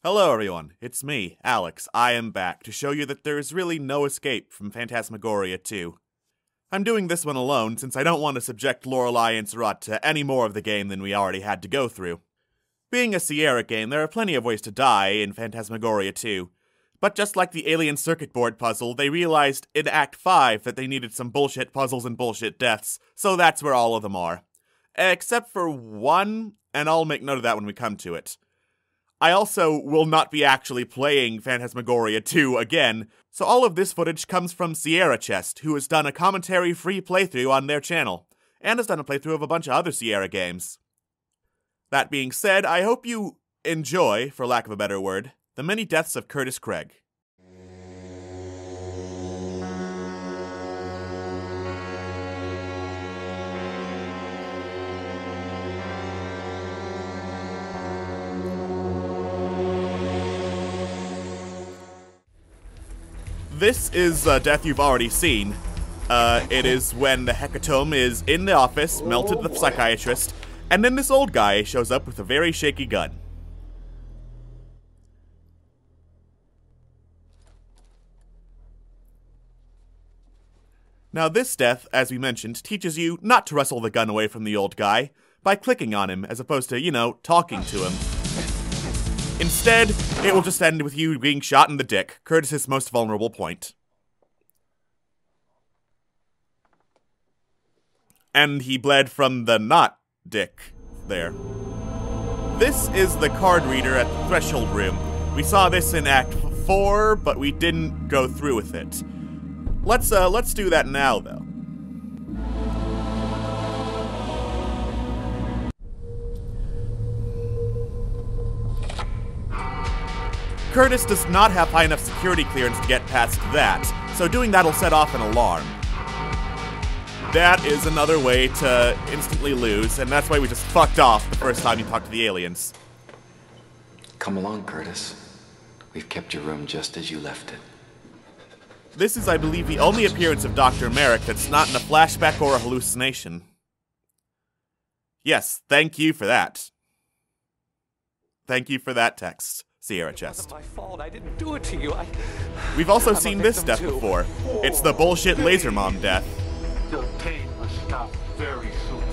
Hello everyone, it's me, Alex. I am back to show you that there is really no escape from Phantasmagoria 2. I'm doing this one alone since I don't want to subject Lorelei and Surratt to any more of the game than we already had to go through. Being a Sierra game, there are plenty of ways to die in Phantasmagoria 2, but just like the alien circuit board puzzle, they realized in Act 5 that they needed some bullshit puzzles and bullshit deaths, so that's where all of them are. Except for one, and I'll make note of that when we come to it. I also will not be actually playing Phantasmagoria 2 again, so all of this footage comes from Sierra Chest, who has done a commentary-free playthrough on their channel, and has done a playthrough of a bunch of other Sierra games. That being said, I hope you enjoy, for lack of a better word, the many deaths of Curtis Craig. This is a death you've already seen. It is when the Hecatomb is in the office, melted the psychiatrist, and then this old guy shows up with a very shaky gun. Now this death, as we mentioned, teaches you not to wrestle the gun away from the old guy by clicking on him, as opposed to, you know, talking to him. Instead, it will just end with you being shot in the dick, Curtis's most vulnerable point. And he bled from the not dick there. This is the card reader at the Threshold Room. We saw this in Act 4, but we didn't go through with it. Let's do that now, though. Curtis does not have high enough security clearance to get past that, so doing that'll set off an alarm. That is another way to instantly lose, and that's why we just fucked off the first time you talked to the aliens. Come along, Curtis. We've kept your room just as you left it. This is, I believe, the only appearance of Dr. Marek that's not in a flashback or a hallucination. Yes, thank you for that. Thank you for that text, Sierra Chest. It wasn't my fault. I didn't do it to you. We've also seen this death before. It's the bullshit laser mom death. The pain will stop very soon.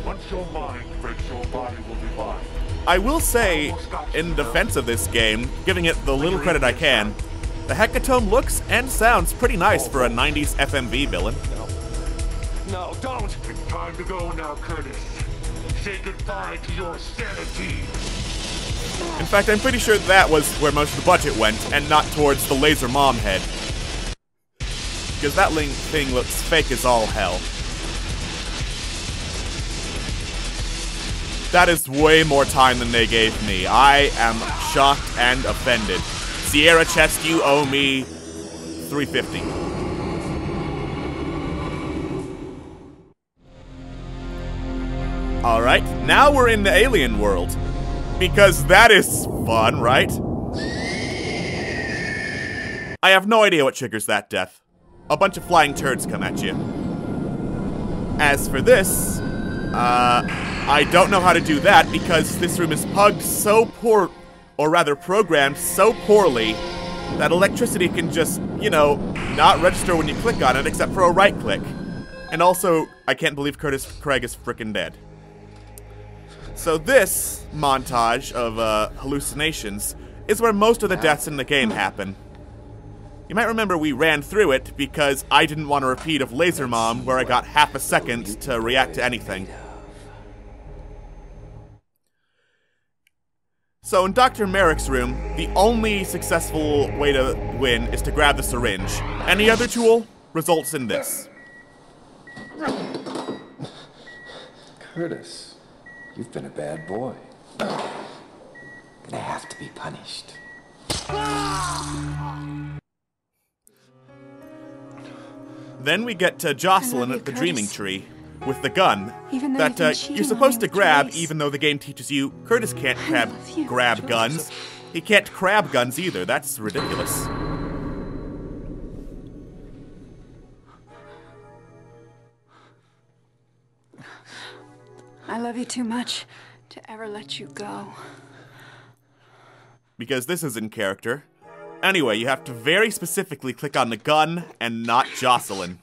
Once your mind breaks, your body will be mine. I will say, in defense of this game, giving it the little credit I can, the Hecatomb looks and sounds pretty nice for a 90s FMV villain. No, don't! It's time to go now, Curtis. Say goodbye to your sanity. In fact, I'm pretty sure that was where most of the budget went, and not towards the laser mom head. Because that thing looks fake as all hell. That is way more time than they gave me. I am shocked and offended. Sierra Chest, you owe me $350. Alright, now we're in the alien world. Because that is fun, right? I have no idea what triggers that death. A bunch of flying turds come at you. As for this, I don't know how to do that because this room is pugged so poor, or rather programmed so poorly, that electricity can just, you know, not register when you click on it except for a right click. And also, I can't believe Curtis Craig is frickin' dead. So this montage of hallucinations is where most of the deaths in the game happen. You might remember we ran through it because I didn't want a repeat of Laser Mom where I got half a second to react to anything. So in Dr. Marek's room, the only successful way to win is to grab the syringe. Any other tool results in this. Curtis, you've been a bad boy. Gonna have to be punished. Then we get to Jocelyn at the Dreaming Tree with the gun that you're you've supposed to grab, twice. even though the game teaches you Curtis can't grab guns. He can't crab guns either. That's ridiculous. I love you too much to ever let you go. because this is in character. Anyway, you have to very specifically click on the gun and not Jocelyn.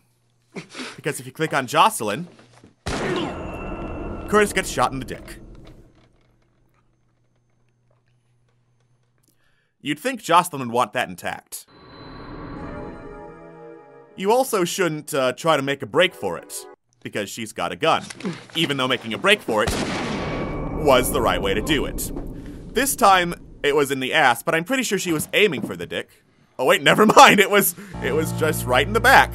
Because if you click on Jocelyn, Curtis gets shot in the dick. You'd think Jocelyn would want that intact. You also shouldn't try to make a break for it, because she's got a gun, even though making a break for it was the right way to do it. This time, it was in the ass, but I'm pretty sure she was aiming for the dick. Oh wait, never mind, it was just right in the back.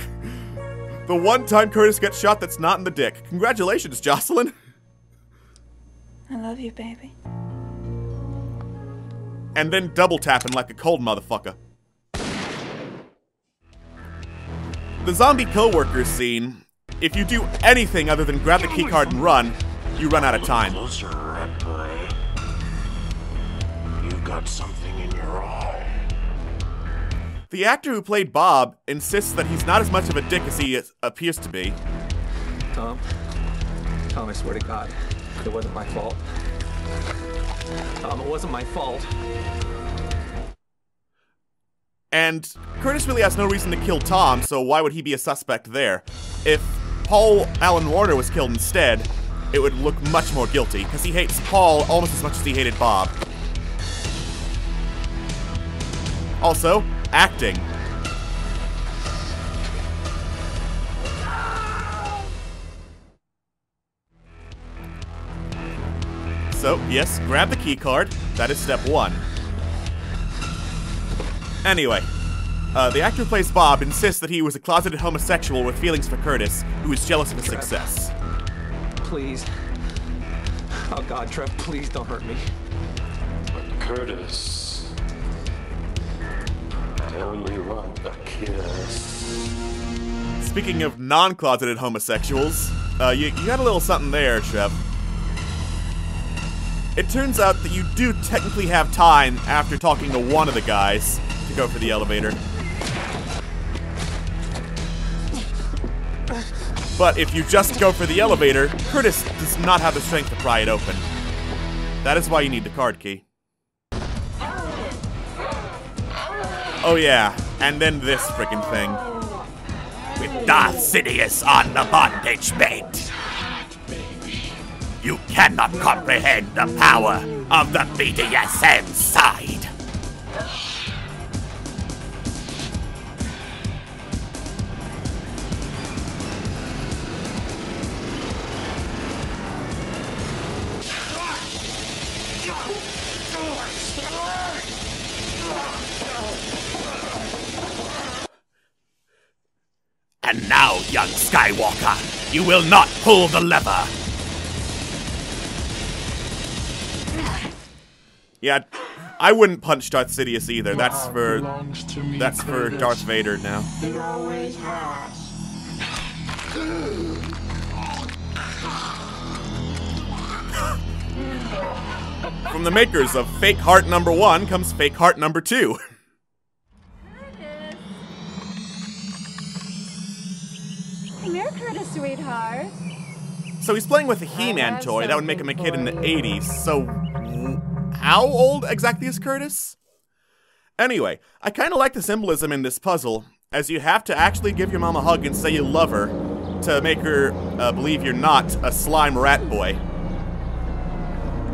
The one time Curtis gets shot that's not in the dick. Congratulations, Jocelyn. I love you, baby. And then double tapping like a cold motherfucker. The zombie co-workers scene, if you do anything other than grab the keycard and run, you run out of time. Closer, rat boy. You've got something in your eye. The actor who played Bob insists that he's not as much of a dick as he appears to be. Tom, I swear to God, it wasn't my fault. Tom, it wasn't my fault. And Curtis really has no reason to kill Tom, so why would he be a suspect there? If Paul Allen Warner was killed instead, it would look much more guilty, because he hates Paul almost as much as he hated Bob. Also, acting. So, yes, grab the keycard. That is step one. Anyway, the actor who plays Bob insists that he was a closeted homosexual with feelings for Curtis, who is jealous of his success. Please. Oh God, Trev, please don't hurt me. But Curtis, I only want a kiss. Speaking of non-closeted homosexuals, you got a little something there, Trev. It turns out that you do technically have time after talking to one of the guys to go for the elevator. But if you just go for the elevator, Curtis does not have the strength to pry it open. That is why you need the card key. Oh yeah, and then this frickin' thing. With Darth Sidious on the bondage bait, you cannot comprehend the power of the BDSM side. And now, young Skywalker, you will not pull the lever. Yeah, I wouldn't punch Darth Sidious either. That's for Darth Vader now. It always has. From the makers of Fake Heart number 1 comes Fake Heart number 2. Come here, Curtis, sweetheart. So he's playing with a He-Man toy. That would make him a kid in the 80s. So how old exactly is Curtis? Anyway, I kind of like the symbolism in this puzzle, as you have to actually give your mom a hug and say you love her to make her believe you're not a slime rat boy.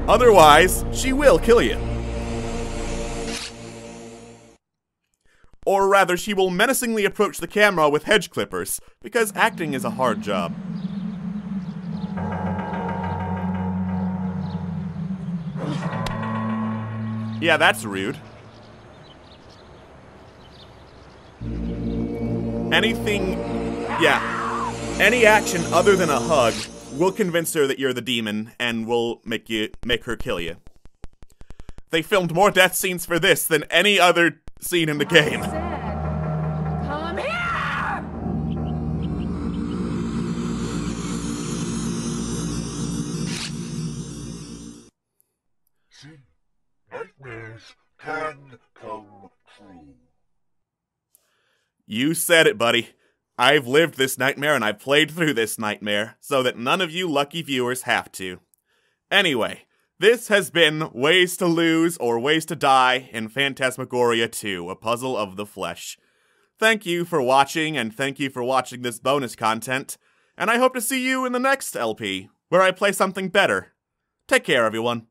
Otherwise, she will kill you. Or rather, she will menacingly approach the camera with hedge clippers, because acting is a hard job. Yeah, that's rude. Any action other than a hug will convince her that you're the demon and will make her kill you. They filmed more death scenes for this than any other scene in the game. Come here! See, nightmares can come true. You said it, buddy. I've lived this nightmare and I've played through this nightmare, so that none of you lucky viewers have to. Anyway, This has been Ways to Lose or Ways to Die in Phantasmagoria 2, A Puzzle of the Flesh. Thank you for watching, and thank you for watching this bonus content, and I hope to see you in the next LP, where I play something better. Take care, everyone.